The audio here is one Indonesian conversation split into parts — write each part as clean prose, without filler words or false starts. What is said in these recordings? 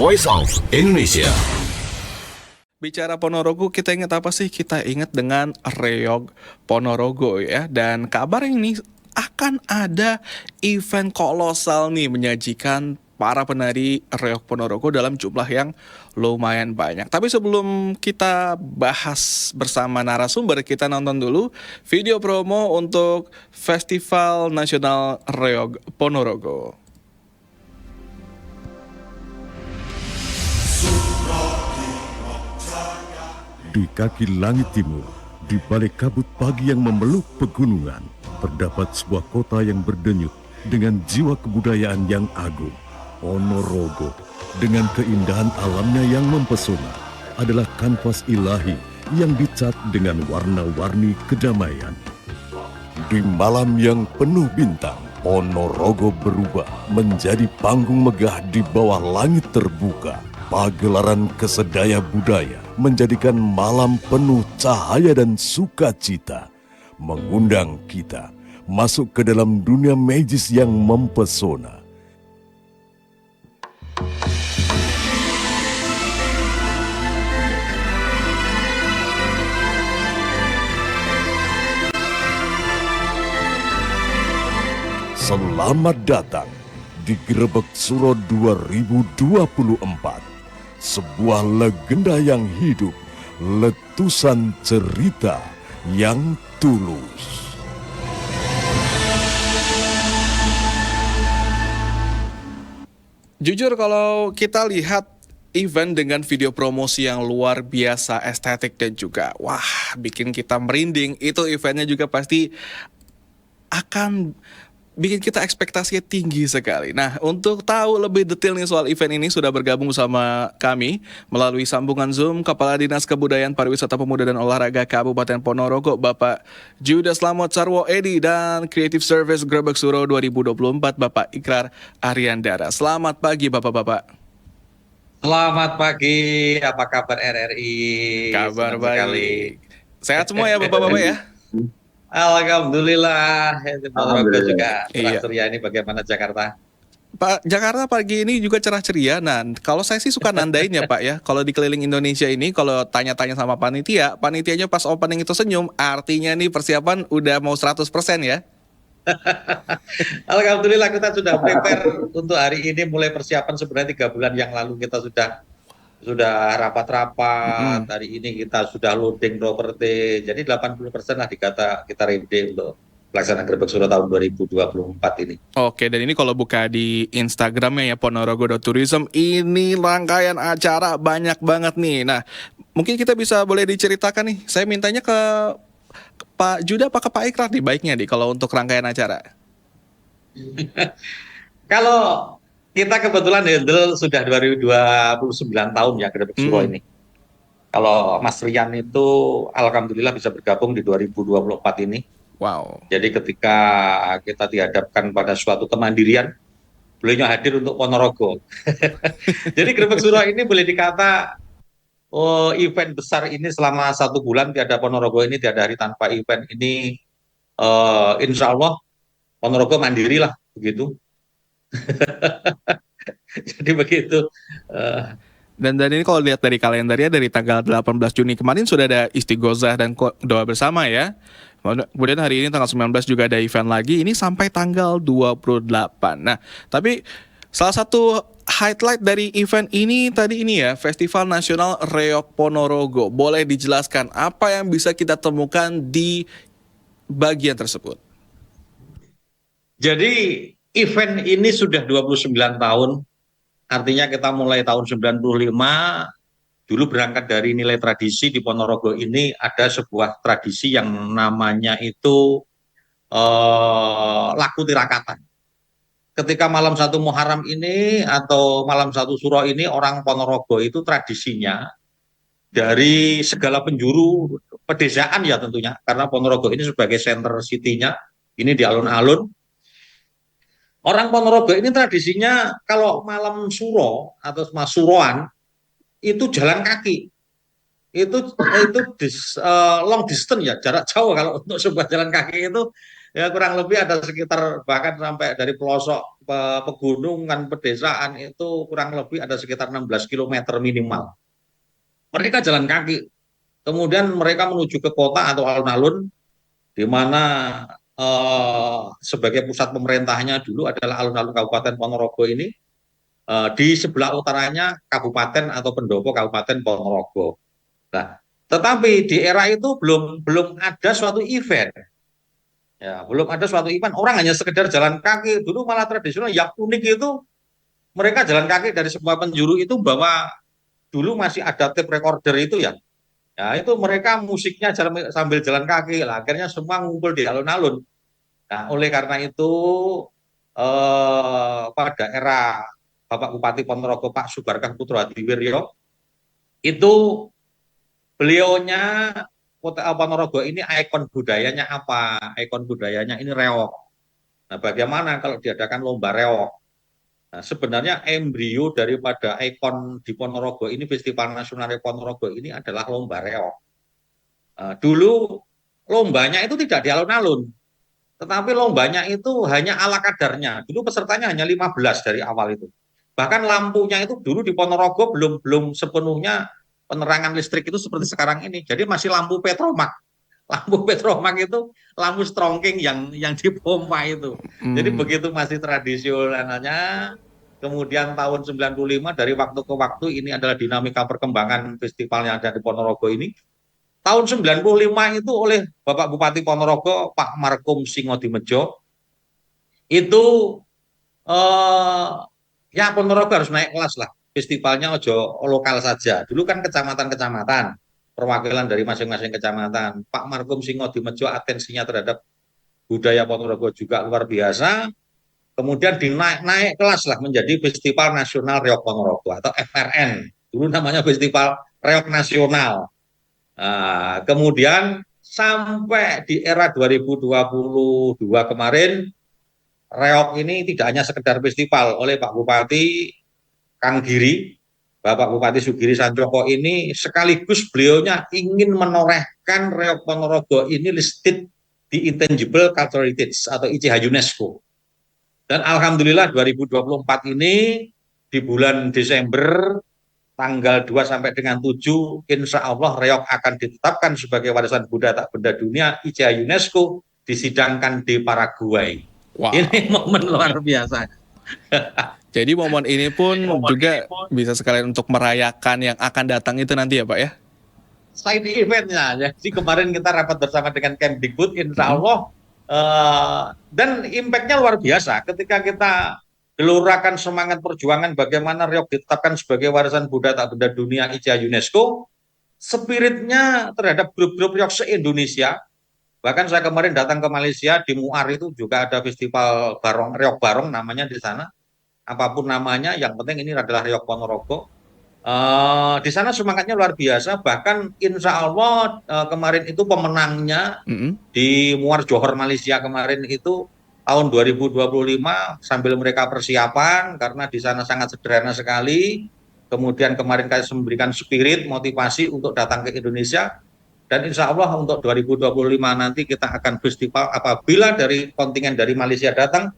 Voice of Indonesia. Bicara Ponorogo, kita ingat apa sih? Kita ingat dengan Reog Ponorogo ya. Dan kabar ini akan ada event kolosal nih menyajikan para penari Reog Ponorogo dalam jumlah yang lumayan banyak. Tapi sebelum kita bahas bersama narasumber, kita nonton dulu video promo untuk Festival Nasional Reog Ponorogo. Di kaki langit timur, di balik kabut pagi yang memeluk pegunungan, terdapat sebuah kota yang berdenyut dengan jiwa kebudayaan yang agung. Ponorogo, dengan keindahan alamnya yang mempesona, adalah kanvas ilahi yang dicat dengan warna-warni kedamaian. Di malam yang penuh bintang, Ponorogo berubah menjadi panggung megah di bawah langit terbuka. Pagelaran kesedaya budaya menjadikan malam penuh cahaya dan sukacita, mengundang kita masuk ke dalam dunia magis yang mempesona. Selamat datang di Grebek Suro 2024. Sebuah legenda yang hidup, letusan cerita yang tulus. Jujur kalau kita lihat event dengan video promosi yang luar biasa estetik dan juga bikin kita merinding, itu eventnya juga pasti akan bikin kita ekspektasinya tinggi sekali. Nah, untuk tahu lebih detail nih soal event ini sudah bergabung bersama kami melalui sambungan Zoom Kepala Dinas Kebudayaan Pariwisata Pemuda dan Olahraga Kabupaten Ponorogo, Bapak Judah Slamet Sarwo Edi, dan Creative Service Grebek Suro 2024, Bapak Ikrar Ariandara. Selamat pagi Bapak-bapak. Selamat pagi, apa kabar RRI? Kabar baik. Sehat semua ya Bapak-bapak ya? Alhamdulillah, Ponorogo juga Iya. cerah ceria. Ini bagaimana Jakarta? Pak, Jakarta pagi ini juga cerah ceria. Nah, kalau saya sih suka nandain ya Pak ya. Kalau di keliling Indonesia ini, kalau tanya-tanya sama panitianya pas opening itu senyum, artinya nih persiapan udah mau 100% ya. Alhamdulillah kita sudah prepare untuk hari ini. Mulai persiapan sebenarnya 3 bulan yang lalu kita sudah rapat-rapat. Hari ini kita sudah loading properti. Jadi 80% lah kita ready untuk pelaksanaan Grebek Suro tahun 2024 ini. Oke, dan ini kalau buka di Instagramnya ya ponorogo.tourism, ini rangkaian acara banyak banget nih. Nah, mungkin kita bisa boleh diceritakan nih. Saya mintanya ke Pak Judah apa ke Pak Ikrar nih baiknya nih kalau untuk rangkaian acara. Kalau kita kebetulan handle sudah 29 tahun ya Grebek Suro ini. Kalau Mas Rian itu alhamdulillah bisa bergabung di 2024 ini. Wow. Jadi ketika kita dihadapkan pada suatu kemandirian, beliau hadir untuk Ponorogo. Jadi Grebek Suro ini boleh dikata event besar ini selama 1 bulan, tiada Ponorogo ini tiada hari tanpa event ini. Insya Allah Ponorogo mandiri lah begitu. Jadi begitu. Dan ini kalau lihat dari kalendernya dari tanggal 18 Juni kemarin sudah ada istighosah dan doa bersama ya. Kemudian hari ini tanggal 19 juga ada event lagi. Ini sampai tanggal 28. Nah, tapi salah satu highlight dari event ini tadi ini ya, Festival Nasional Reog Ponorogo. Boleh dijelaskan apa yang bisa kita temukan di bagian tersebut? Jadi event ini sudah 29 tahun. Artinya kita mulai tahun 95, dulu berangkat dari nilai tradisi di Ponorogo ini ada sebuah tradisi yang namanya itu laku tirakatan. Ketika malam 1 Muharram ini atau malam 1 Suro ini, orang Ponorogo itu tradisinya dari segala penjuru pedesaan ya tentunya, karena Ponorogo ini sebagai center city-nya, ini di alun-alun. Orang Ponorogo ini tradisinya kalau malam Suro atau Suroan itu jalan kaki. Itu long distance ya, jarak jauh kalau untuk sebuah jalan kaki itu Ya kurang lebih ada sekitar bahkan sampai dari pelosok pegunungan pedesaan itu kurang lebih ada sekitar 16 kilometer minimal. Mereka jalan kaki. Kemudian mereka menuju ke kota atau alun-alun di mana sebagai pusat pemerintahnya dulu adalah alun-alun Kabupaten Ponorogo ini. Di sebelah utaranya Kabupaten atau Pendopo Kabupaten Ponorogo. Nah, tetapi di era itu belum belum ada suatu event. Ya, belum ada suatu event. Orang hanya sekedar jalan kaki. Dulu malah tradisional yang unik itu mereka jalan kaki dari sebuah penjuru itu bahwa dulu masih ada tape recorder itu ya. Ya, itu mereka musiknya sambil jalan kaki lah. Akhirnya semua ngumpul di alun-alun. Nah, oleh karena itu pada era Bapak Bupati Ponorogo Pak Subarkah Putra Hadiwiryo itu beliaunya Kota Ponorogo ini ikon budayanya apa? Ikon budayanya ini reok. Nah, bagaimana kalau diadakan lomba reok? Nah, sebenarnya embrio daripada ikon di Ponorogo ini, Festival Nasional Ponorogo ini adalah lomba reok. Dulu lombanya itu tidak di alun-alun, tetapi lombanya itu hanya ala kadarnya. Dulu pesertanya hanya 15 dari awal itu. Bahkan lampunya itu dulu di Ponorogo belum belum sepenuhnya penerangan listrik itu seperti sekarang ini. Jadi masih lampu petromak. Lampu petromak itu lampu strongking yang dipompa itu. Jadi Hmm. begitu masih tradisionalnya. Kemudian tahun 95 dari waktu ke waktu ini adalah dinamika perkembangan festival yang ada di Ponorogo ini. Tahun 95 itu oleh Bapak Bupati Ponorogo Pak Markum Singodimejo itu eh, ya Ponorogo harus naik kelas lah. Festivalnya ojo lokal saja. Dulu kan kecamatan-kecamatan, perwakilan dari masing-masing kecamatan. Pak Markum Singodimejo atensinya terhadap budaya Ponorogo juga luar biasa. Kemudian dinaik kelas lah menjadi Festival Nasional Reok Ponorogo atau FRN. Dulu namanya Festival Reok Nasional. Nah, kemudian sampai di era 2022 kemarin, Reok ini tidak hanya sekedar festival oleh Pak Bupati Kang Giri, Bapak Bupati Sugiri Sancoko ini sekaligus beliaunya ingin menorehkan Reok Ponorogo ini listed di Intangible Cultural Heritage atau ICH UNESCO. Dan Alhamdulillah 2024 ini di bulan Desember tanggal 2 sampai dengan 7, insya Allah Reok akan ditetapkan sebagai warisan budaya tak benda dunia ICH UNESCO, disidangkan di Paraguay. Ini Wow. momen luar biasa. Jadi momen ini pun juga bisa sekalian untuk merayakan yang akan datang itu nanti ya Pak ya? Side eventnya, jadi kemarin kita rapat bersama dengan Kemdikbud, insya Hmm. Allah dan impactnya luar biasa ketika kita gelurakan semangat perjuangan bagaimana Reok ditetapkan sebagai warisan budaya tak benda dunia ICH UNESCO, spiritnya terhadap grup-grup Reok se-Indonesia. Bahkan saya kemarin datang ke Malaysia, di Muar itu juga ada festival Barong, Reok Barong namanya di sana. Apapun namanya, yang penting ini adalah Reok Ponorogo. Di sana semangatnya luar biasa, bahkan insya Allah kemarin itu pemenangnya Mm-mm. di Muar Johor Malaysia kemarin itu tahun 2025 sambil mereka persiapan karena di sana sangat sederhana sekali. Kemudian kemarin kami memberikan spirit, motivasi untuk datang ke Indonesia. Dan insya Allah untuk 2025 nanti kita akan festival apabila dari kontingen dari Malaysia datang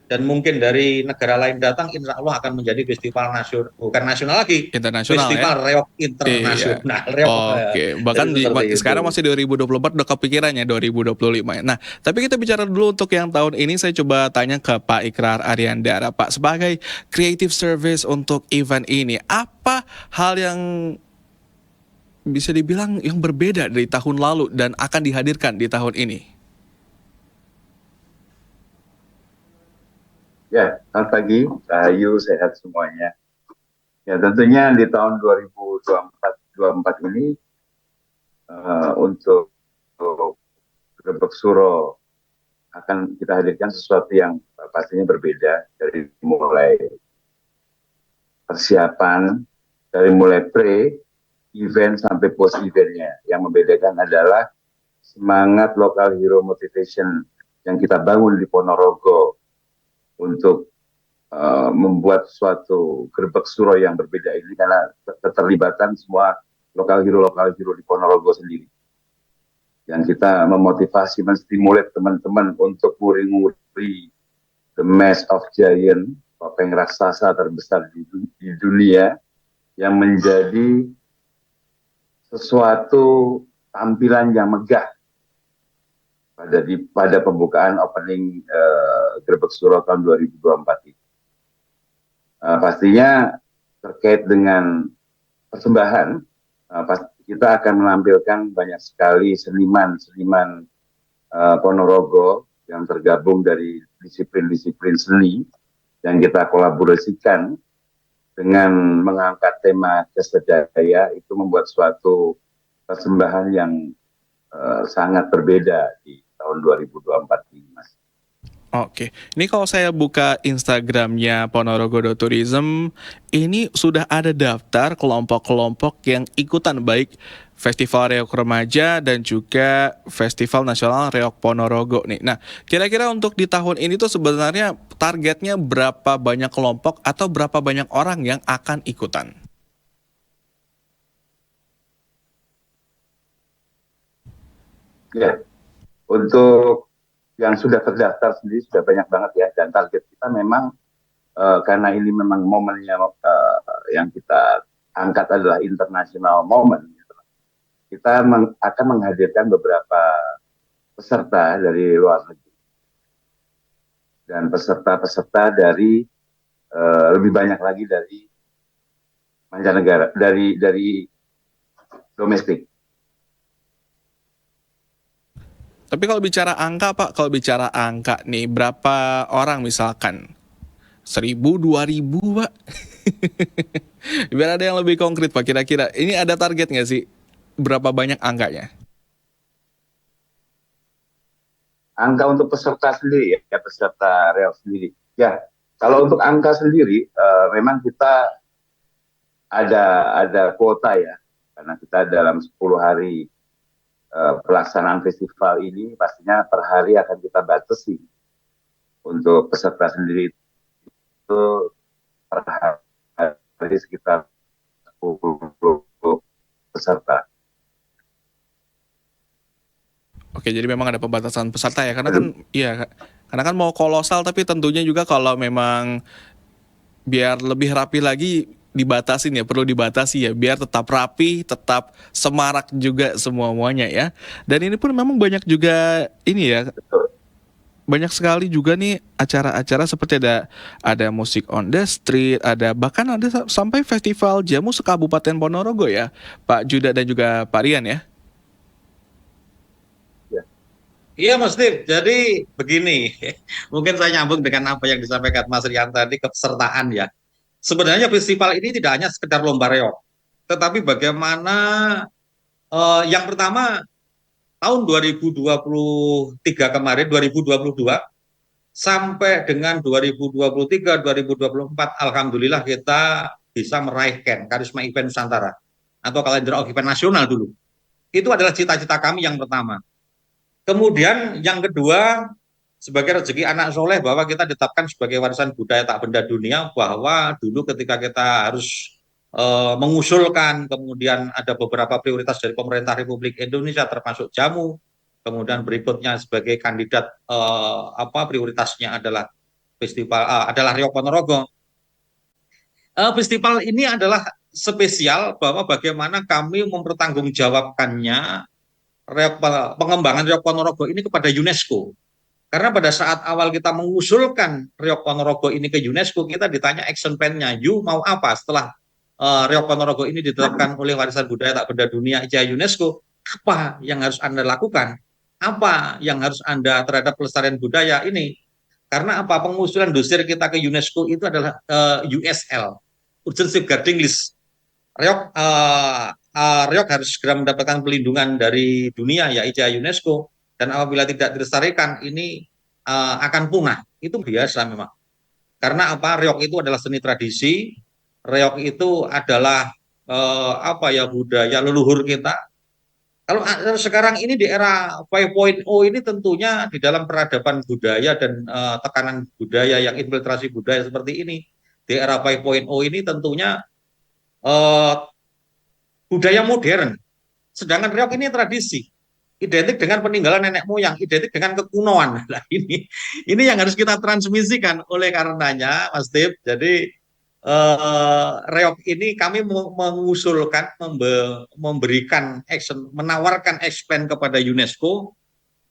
dan mungkin dari negara lain datang, insya Allah akan menjadi festival nasional, bukan nasional lagi, Internasional ya? festival Reok Iya. Internasional. Reok, Oke, jadi bahkan seperti sekarang itu. masih 2024 udah kepikirannya 2025 ya. Nah, tapi kita bicara dulu untuk yang tahun ini saya coba tanya ke Pak Ikrar Ariandara, Pak, sebagai creative service untuk event ini, apa hal yang bisa dibilang yang berbeda dari tahun lalu dan akan dihadirkan di tahun ini? Ya, selamat pagi, Rahayu, sehat semuanya. Ya, tentunya di tahun 2024 ini untuk Grebek Suro akan kita hadirkan sesuatu yang pastinya berbeda dari mulai persiapan, dari mulai pre-event sampai post-eventnya. Yang membedakan adalah semangat local hero motivation yang kita bangun di Ponorogo untuk membuat suatu Grebek Suro yang berbeda ini karena keterlibatan semua lokal hero di Ponorogo sendiri. yang kita memotivasi, menstimulat teman-teman untuk nguri-nguri The Mask of Giant, topeng raksasa terbesar di dunia, yang menjadi sesuatu tampilan yang megah pada pembukaan opening Grebek Suro tahun 2024 ini. Pastinya terkait dengan persembahan, kita akan menampilkan banyak sekali seniman Ponorogo yang tergabung dari disiplin-disiplin seni yang kita kolaborasikan dengan mengangkat tema kesedaya. Itu membuat suatu persembahan yang sangat berbeda di tahun 2024 ini, Mas. Oke, ini kalau saya buka Instagramnya Ponorogo Tourism, ini sudah ada daftar kelompok-kelompok yang ikutan, baik Festival Reok Remaja dan juga Festival Nasional Reok Ponorogo nih. Nah, kira-kira untuk di tahun ini tuh sebenarnya targetnya berapa banyak kelompok atau berapa banyak orang yang akan ikutan? Ya, untuk yang sudah terdaftar sendiri sudah banyak banget ya, dan target kita memang karena ini memang momennya yang kita angkat adalah international moment, gitu. Kita akan menghadirkan beberapa peserta dari luar negeri dan peserta-peserta dari lebih banyak lagi dari mancanegara, dari domestik. Tapi kalau bicara angka, Pak, kalau bicara angka nih, berapa orang misalkan? 1.000, 2.000, Pak? Biar ada yang lebih konkret, Pak, kira-kira. Ini ada target nggak sih? Berapa banyak angkanya? Angka untuk peserta sendiri ya, peserta reok sendiri. Ya, kalau untuk angka sendiri, memang kita ada kuota ya, karena kita dalam 10 hari pelaksanaan festival ini pastinya per hari akan kita batasi. Untuk peserta sendiri itu per hari sekitar 10 peserta. Oke, jadi memang ada pembatasan peserta ya, karena kan mau kolosal, tapi tentunya juga kalau memang biar lebih rapi lagi dibatasin ya, perlu dibatasi ya, biar tetap rapi, tetap semarak juga semuanya ya. Dan ini pun memang banyak juga ini ya, Betul. banyak sekali juga nih acara-acara seperti ada musik on the street, bahkan ada sampai festival jamu se-Kabupaten Ponorogo ya, Pak Juda dan juga Pak Rian ya. Iya Mas Steve, jadi begini, mungkin saya nyambung dengan apa yang disampaikan Mas Rian tadi, kepesertaan ya. Sebenarnya festival ini tidak hanya sekedar lomba reok, tetapi bagaimana yang pertama tahun 2023 kemarin, 2022, sampai dengan 2023, 2024, alhamdulillah kita bisa meraih Karisma Event Nusantara atau kalender of event nasional dulu. Itu adalah cita-cita kami yang pertama. Kemudian yang kedua, sebagai rezeki anak soleh bahwa kita ditetapkan sebagai warisan budaya tak benda dunia, bahwa dulu ketika kita harus mengusulkan, kemudian ada beberapa prioritas dari pemerintah Republik Indonesia termasuk jamu, kemudian berikutnya sebagai kandidat prioritasnya adalah adalah Reok Ponorogo. Festival ini adalah spesial bahwa bagaimana kami mempertanggungjawabkannya pengembangan Reok Ponorogo ini kepada UNESCO. Karena pada saat awal kita mengusulkan Reok Ponorogo ini ke UNESCO, kita ditanya action plan-nya, you mau apa setelah Reok Ponorogo ini ditetapkan oleh warisan budaya tak benda dunia ICA UNESCO, apa yang harus Anda lakukan? Apa yang harus Anda terhadap pelestarian budaya ini? Karena apa? Pengusulan dossier kita ke UNESCO itu adalah USL, Urgent Safeguarding List. Reok harus segera mendapatkan pelindungan dari dunia ya ICA UNESCO, dan apabila tidak dilestarikan ini akan punah. Itu biasa memang. Karena apa? Reok itu adalah seni tradisi, reok itu adalah budaya leluhur kita. Kalau sekarang ini di era 5.0 ini tentunya di dalam peradaban budaya dan tekanan budaya yang infiltrasi budaya seperti ini, di era 5.0 ini tentunya budaya modern. Sedangkan reok ini tradisi. identik dengan peninggalan nenek moyang, identik dengan kekunoan. Nah, ini yang harus kita transmisikan. Oleh karenanya, Mas Tip, jadi reok ini kami mengusulkan memberikan action, menawarkan explain kepada UNESCO.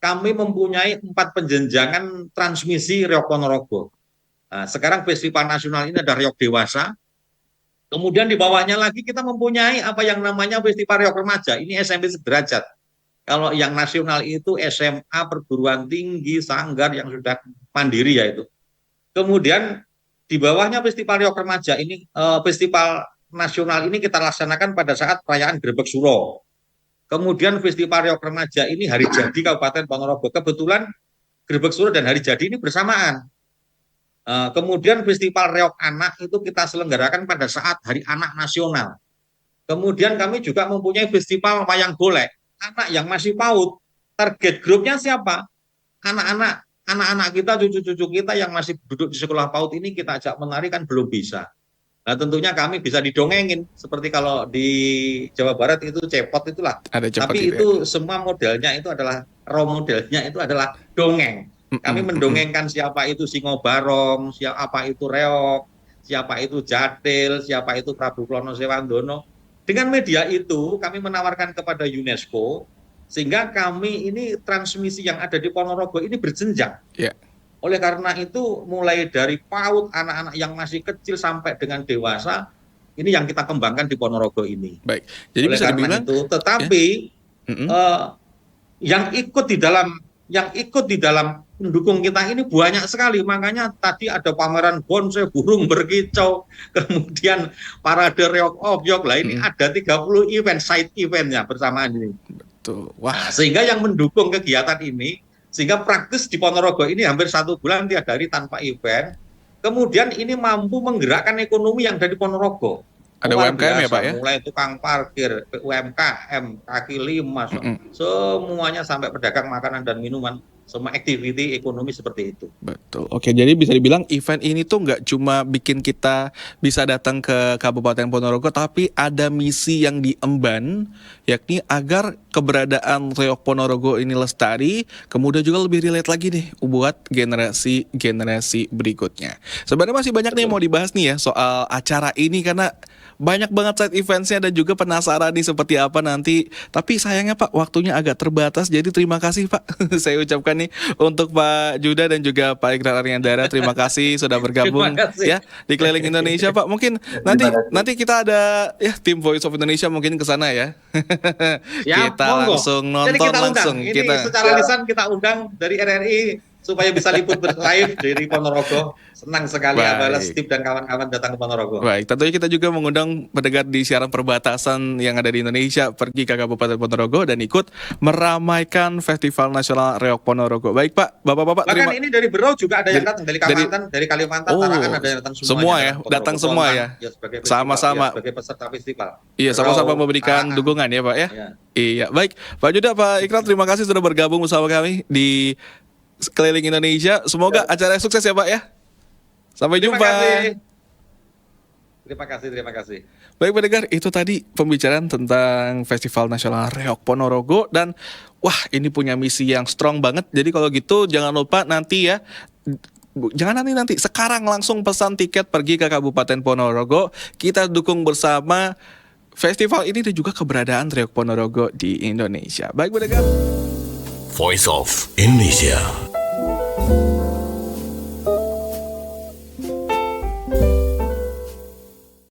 Kami mempunyai 4 penjenjangan transmisi reok Ponorogo. Nah, sekarang festival nasional ini ada reok dewasa. Kemudian di bawahnya lagi kita mempunyai apa yang namanya festival reok remaja. Ini SMP sederajat. Kalau yang nasional itu SMA, perguruan tinggi, sanggar yang sudah mandiri ya itu. Kemudian di bawahnya festival reok remaja ini, festival nasional ini kita laksanakan pada saat perayaan Grebek Suro. Kemudian festival reok remaja ini hari jadi Kabupaten Ponorogo. Kebetulan Grebek Suro dan hari jadi ini bersamaan. Kemudian festival reok anak itu kita selenggarakan pada saat Hari Anak Nasional. Kemudian kami juga mempunyai festival wayang golek, anak yang masih PAUD. Target grupnya siapa? Anak-anak kita, cucu-cucu kita yang masih duduk di sekolah PAUD ini kita ajak menari kan belum bisa. Nah, tentunya kami bisa didongengin seperti kalau di Jawa Barat itu cepot itulah. Ada cepot Tapi gitu itu semua modelnya itu adalah raw modelnya itu adalah dongeng. Kami mendongengkan siapa itu Singo Barong, siapa itu Reok, siapa itu Jatil, siapa itu Prabu Klono Sewandono. Dengan media itu kami menawarkan kepada UNESCO sehingga kami ini transmisi yang ada di Ponorogo ini berjenjang. Yeah. Oleh karena itu mulai dari PAUD, anak-anak yang masih kecil sampai dengan dewasa ini yang kita kembangkan di Ponorogo ini. Baik. Jadi oleh bisa karena dibilang itu, tetapi yang ikut di dalam pendukung kita ini banyak sekali. Makanya tadi ada pameran bonsai, burung berkicau, kemudian parade reok obyok lah ini ada 30 event, side eventnya bersamaan ini. Betul. Wah. Sehingga yang mendukung kegiatan ini, sehingga praktis di Ponorogo ini hampir 1 bulan tiada hari tanpa event. Kemudian ini mampu menggerakkan ekonomi yang dari Ponorogo. Ada UMKM ya Pak ya? Mulai tukang parkir, UMKM, kaki lima, semuanya sampai pedagang makanan dan minuman, semua activity ekonomi seperti itu. Betul. Oke, jadi bisa dibilang event ini tuh nggak cuma bikin kita bisa datang ke Kabupaten Ponorogo, tapi ada misi yang diemban, yakni agar keberadaan reok Ponorogo ini lestari, kemudian juga lebih relate lagi nih buat generasi berikutnya. Sebenarnya masih banyak nih yang mau dibahas nih ya soal acara ini karena banyak banget side events-nya dan juga penasaran nih seperti apa nanti. Tapi sayangnya Pak, waktunya agak terbatas. Jadi terima kasih Pak. Saya ucapkan nih untuk Pak Juda dan juga Pak Ikrar Aryandara. Terima kasih sudah bergabung ya di Keliling Indonesia Pak. Mungkin nanti kita ada ya tim Voice of Indonesia mungkin ke sana ya. Kita monggo. langsung nonton. Jadi kita langsung. Ini secara lisan kita undang dari RRI supaya bisa liput live dari Ponorogo. Senang sekali apabila Steve dan kawan-kawan datang ke Ponorogo. Baik, tentunya kita juga mengundang pendengar di siaran perbatasan yang ada di Indonesia pergi ke Kabupaten Ponorogo dan ikut meramaikan Festival Nasional Reok Ponorogo. Baik Pak, Bapak-bapak. Bahkan ini dari Berau juga ada yang datang dari Kalimantan, dari Kalimantan, Tarakan ada yang datang semua ya, datang semua ya. Sama-sama. Sebagai peserta festival. Iya, sama-sama memberikan dukungan ya Pak ya. Iya, baik. Pak Juda, Pak Ikrar, terima kasih sudah bergabung bersama kami di Keliling Indonesia. Semoga acara sukses ya Pak ya. Sampai jumpa. Terima kasih. Baik pendengar, itu tadi pembicaraan tentang Festival Nasional Reok Ponorogo dan wah ini punya misi yang strong banget. Jadi kalau gitu jangan lupa nanti ya, jangan nanti sekarang langsung pesan tiket pergi ke Kabupaten Ponorogo. Kita dukung bersama festival ini dan juga keberadaan Reok Ponorogo di Indonesia. Baik pendengar. Voice of Indonesia.